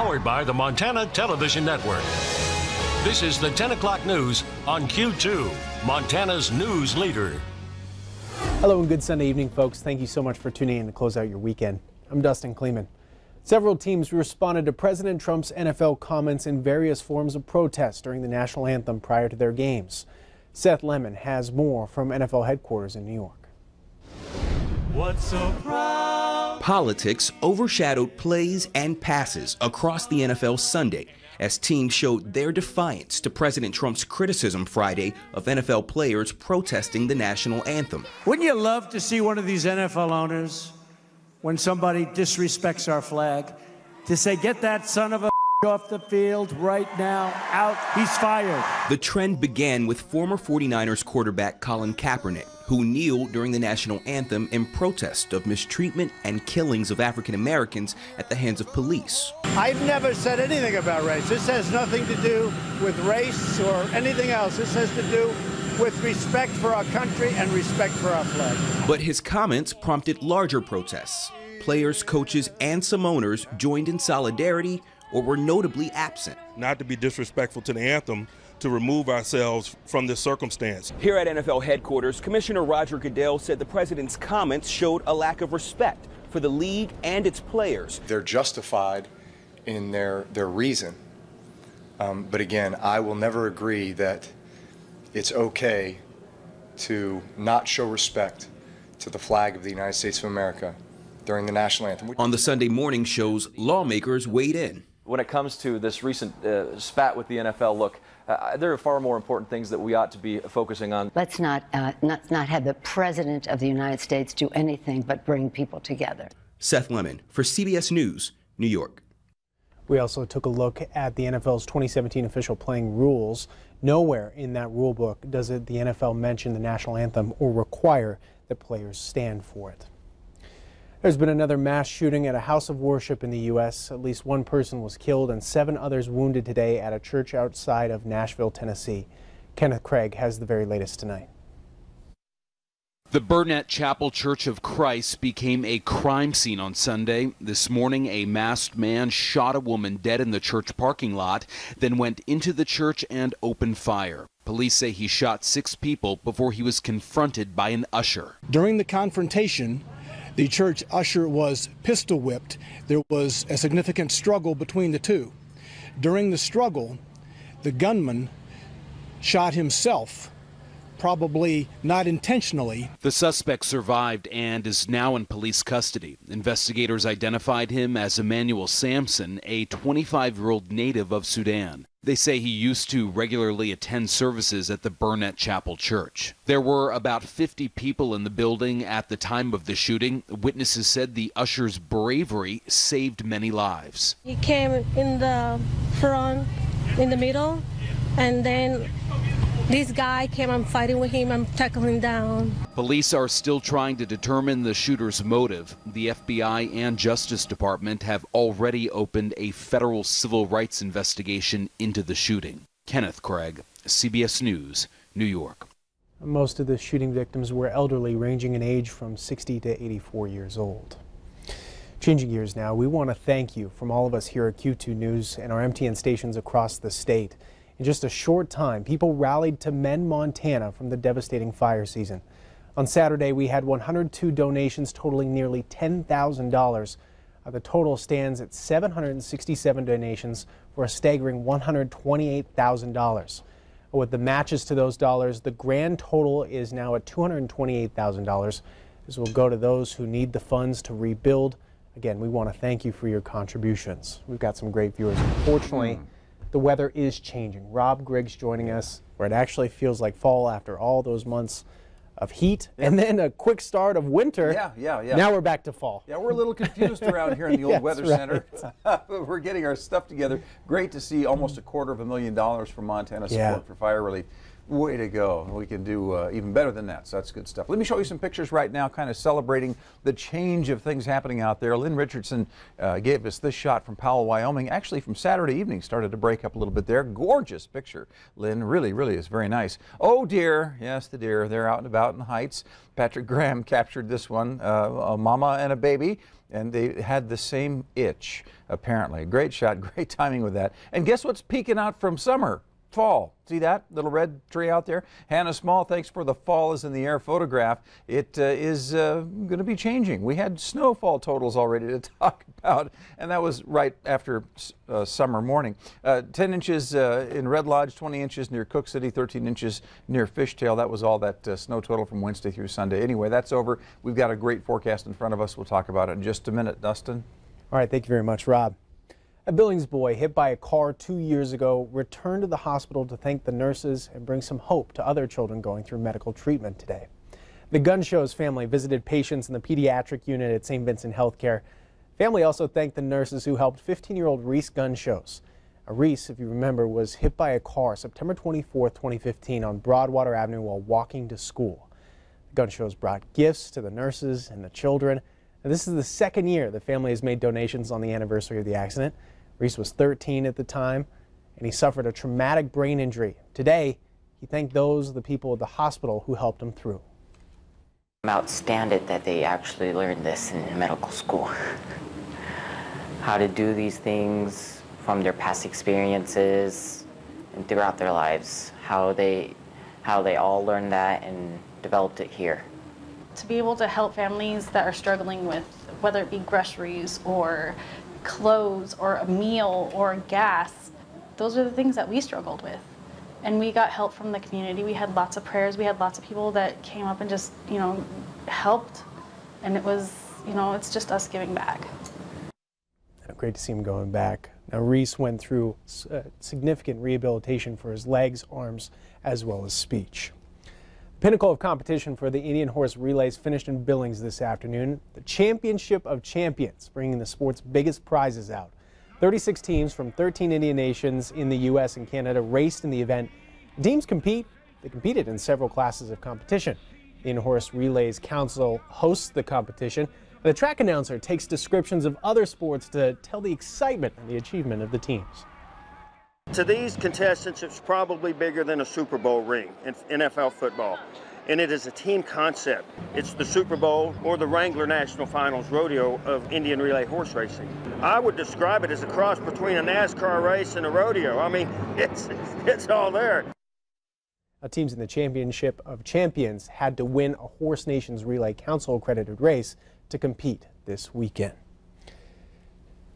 Powered by the Montana Television Network. This is the 10 o'clock news on Q2, Montana's news leader. Hello and good Sunday evening, folks. Thank you so much for tuning in to close out your weekend. I'm Dustin Klemann. Several teams responded to President Trump's NFL comments in various forms of protest during the national anthem prior to their games. Seth Lemon has more from NFL headquarters in New York. What's so proud? Politics overshadowed plays and passes across the NFL Sunday as teams showed their defiance to President Trump's criticism Friday of NFL players protesting the national anthem. Wouldn't you love to see one of these NFL owners, when somebody disrespects our flag, to say, get that son of a off the field right now, out, he's fired. The trend began with former 49ers quarterback Colin Kaepernick, who kneeled during the national anthem in protest of mistreatment and killings of African Americans at the hands of police. I've never said anything about race. This has nothing to do with race or anything else. This has to do with respect for our country and respect for our flag. But his comments prompted larger protests. Players, coaches, and some owners joined in solidarity or were notably absent. Not to be disrespectful to the anthem, to remove ourselves from this circumstance. Here at NFL headquarters, Commissioner Roger Goodell said the president's comments showed a lack of respect for the league and its players. They're justified in their reason. But again, I will never agree that it's okay to not show respect to the flag of the United States of America during the national anthem. On the Sunday morning shows, lawmakers weighed in. When it comes to this recent spat with the NFL, look, there are far more important things that we ought to be focusing on. Let's not have the President of the United States do anything but bring people together. Seth Lemon for CBS News, New York. We also took a look at the NFL's 2017 official playing rules. Nowhere in that rule book does the NFL mention the national anthem or require that players stand for it. There's been another mass shooting at a house of worship in the U.S. At least one person was killed and 7 others wounded today at a church outside of Nashville, Tennessee. Kenneth Craig has the very latest tonight. The Burnett Chapel Church of Christ became a crime scene on Sunday. This morning, a masked man shot a woman dead in the church parking lot, then went into the church and opened fire. Police say he shot 6 people before he was confronted by an usher. During the confrontation, the church usher was pistol whipped. There was a significant struggle between the two. During the struggle, the gunman shot himself, probably not intentionally. The suspect survived and is now in police custody. Investigators identified him as Emmanuel Sampson, a 25-year-old native of Sudan. They say he used to regularly attend services at the Burnett Chapel Church. There were about 50 people in the building at the time of the shooting. Witnesses said the usher's bravery saved many lives. He came in the front, in the middle, and then this guy came and fighting with him and tackling him down. Police are still trying to determine the shooter's motive. The FBI and Justice Department have already opened a federal civil rights investigation into the shooting. Kenneth Craig, CBS News, New York. Most of the shooting victims were elderly, ranging in age from 60 to 84 years old. Changing gears now, we want to thank you from all of us here at Q2 News and our MTN stations across the state. In just a short time, people rallied to mend Montana from the devastating fire season. On Saturday, we had 102 donations totaling nearly $10,000. The total stands at 767 donations for a staggering $128,000. With the matches to those dollars, the grand total is now at $228,000. This will go to those who need the funds to rebuild. Again, we want to thank you for your contributions. We've got some great viewers. Unfortunately, the weather is changing. Rob Griggs joining us, where it actually feels like fall after all those months of heat and then a quick start of winter. Yeah. Now we're back to fall. Yeah, we're a little confused around here in the old Yes, weather right. center. We're getting our stuff together. Great to see almost $250,000 from Montana support for fire relief. Way to go. We can do even better than that, so that's good stuff. Let me show you some pictures right now, kind of celebrating the change of things happening out there. Lynn Richardson gave us this shot from Powell, Wyoming, actually from Saturday evening. Started to break up a little bit there. Gorgeous picture, Lynn. Really, really is very nice. Oh, deer. Yes, the deer. They're out and about in the heights. Patrick Graham captured this one, a mama and a baby, and they had the same itch, apparently. Great shot, great timing with that. And guess what's peeking out from summer? Fall. See that little red tree out there? Hannah Small, thanks for the fall is in the air photograph. It is going to be changing. We had snowfall totals already to talk about, and that was right after summer morning. 10 inches in Red Lodge, 20 inches near Cook City, 13 inches near Fishtail. That was all that snow total from Wednesday through Sunday. Anyway, that's over. We've got a great forecast in front of us. We'll talk about it in just a minute. Dustin? All right, thank you very much, Rob. A Billings boy hit by a car 2 years ago returned to the hospital to thank the nurses and bring some hope to other children going through medical treatment today. The Gun Show's family visited patients in the pediatric unit at St. Vincent Healthcare. Family also thanked the nurses who helped 15-year-old Reese Gun Shows. Reese, if you remember, was hit by a car September 24, 2015 on Broadwater Avenue while walking to school. The Gun Shows brought gifts to the nurses and the children. And this is the second year the family has made donations on the anniversary of the accident. Reese was 13 at the time, and he suffered a traumatic brain injury. Today, he thanked the people at the hospital who helped him through. I'm outstanding that they actually learned this in medical school. How to do these things from their past experiences and throughout their lives. How they all learned that and developed it here. To be able to help families that are struggling with, whether it be groceries or clothes or a meal or gas, those are the things that we struggled with. And we got help from the community. We had lots of prayers. We had lots of people that came up and just, helped. And it was, it's just us giving back. Great to see him going back. Now, Reese went through significant rehabilitation for his legs, arms, as well as speech. The pinnacle of competition for the Indian Horse Relays finished in Billings this afternoon. The Championship of Champions, bringing the sport's biggest prizes out. 36 teams from 13 Indian nations in the U.S. and Canada raced in the event. Teams competed in several classes of competition. The Indian Horse Relays Council hosts the competition. The track announcer takes descriptions of other sports to tell the excitement and the achievement of the teams. To these contestants, it's probably bigger than a Super Bowl ring in NFL football. And it is a team concept. It's the Super Bowl or the Wrangler National Finals rodeo of Indian relay horse racing. I would describe it as a cross between a NASCAR race and a rodeo. I mean, it's all there. Teams in the Championship of Champions had to win a Horse Nations Relay Council accredited race to compete this weekend.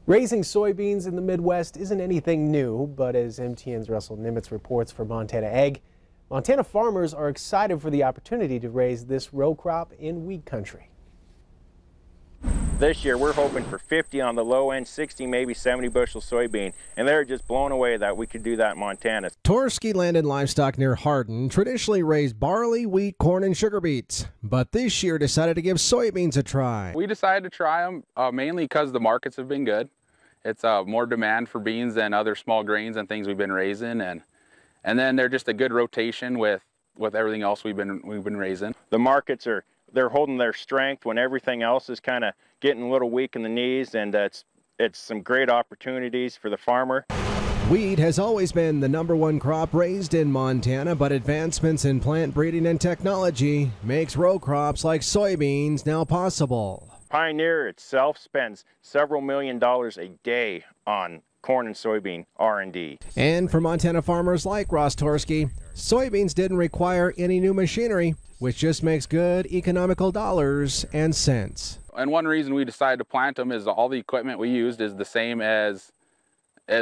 Raising soybeans in the Midwest isn't anything new, but as MTN's Russell Nimitz reports for Montana Ag, Montana farmers are excited for the opportunity to raise this row crop in wheat country. This year we're hoping for 50 on the low end, 60, maybe 70 bushel soybean, and they're just blown away that we could do that in Montana. Torski Land and Livestock near Hardin traditionally raised barley, wheat, corn, and sugar beets, but this year decided to give soybeans a try. We decided to try them mainly because the markets have been good. It's more demand for beans than other small grains and things we've been raising, and then they're just a good rotation with everything else we've been raising. The markets they're holding their strength when everything else is kind of getting a little weak in the knees, and it's some great opportunities for the farmer. Wheat has always been the #1 crop raised in Montana, but advancements in plant breeding and technology makes row crops like soybeans now possible. Pioneer itself spends several $1 million a day on corn and soybean R&D. And for Montana farmers like Ross Torski, soybeans didn't require any new machinery, which just makes good economical dollars and cents. And one reason we decided to plant them is all the equipment we used is the same as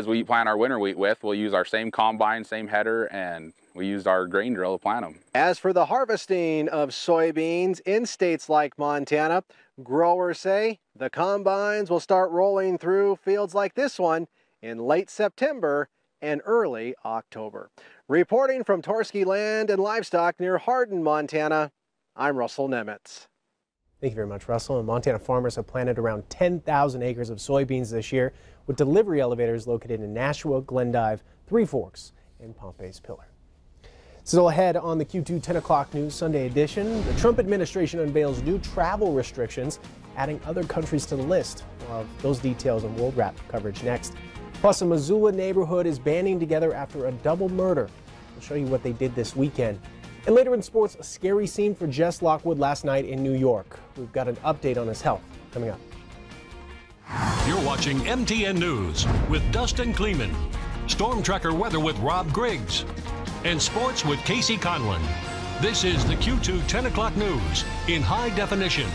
we plant our winter wheat with. We'll use our same combine, same header, and we used our grain drill to plant them. As for the harvesting of soybeans in states like Montana, growers say the combines will start rolling through fields like this one in late September and early October. Reporting from Torski Land and Livestock near Hardin, Montana, I'm Russell Nimitz. Thank you very much, Russell. And Montana farmers have planted around 10,000 acres of soybeans this year, with delivery elevators located in Nashua, Glendive, Three Forks, and Pompey's Pillar. Still ahead on the Q2 10 o'clock news Sunday edition, the Trump administration unveils new travel restrictions, adding other countries to the list. We'll have those details and World Wrap coverage next. Plus, a Missoula neighborhood is banding together after a double murder. We'll show you what they did this weekend. And later in sports, a scary scene for Jess Lockwood last night in New York. We've got an update on his health coming up. You're watching MTN News with Dustin Klemann, Storm Tracker weather with Rob Griggs, and sports with Casey Conlon. This is the Q2 10 o'clock news in high definition.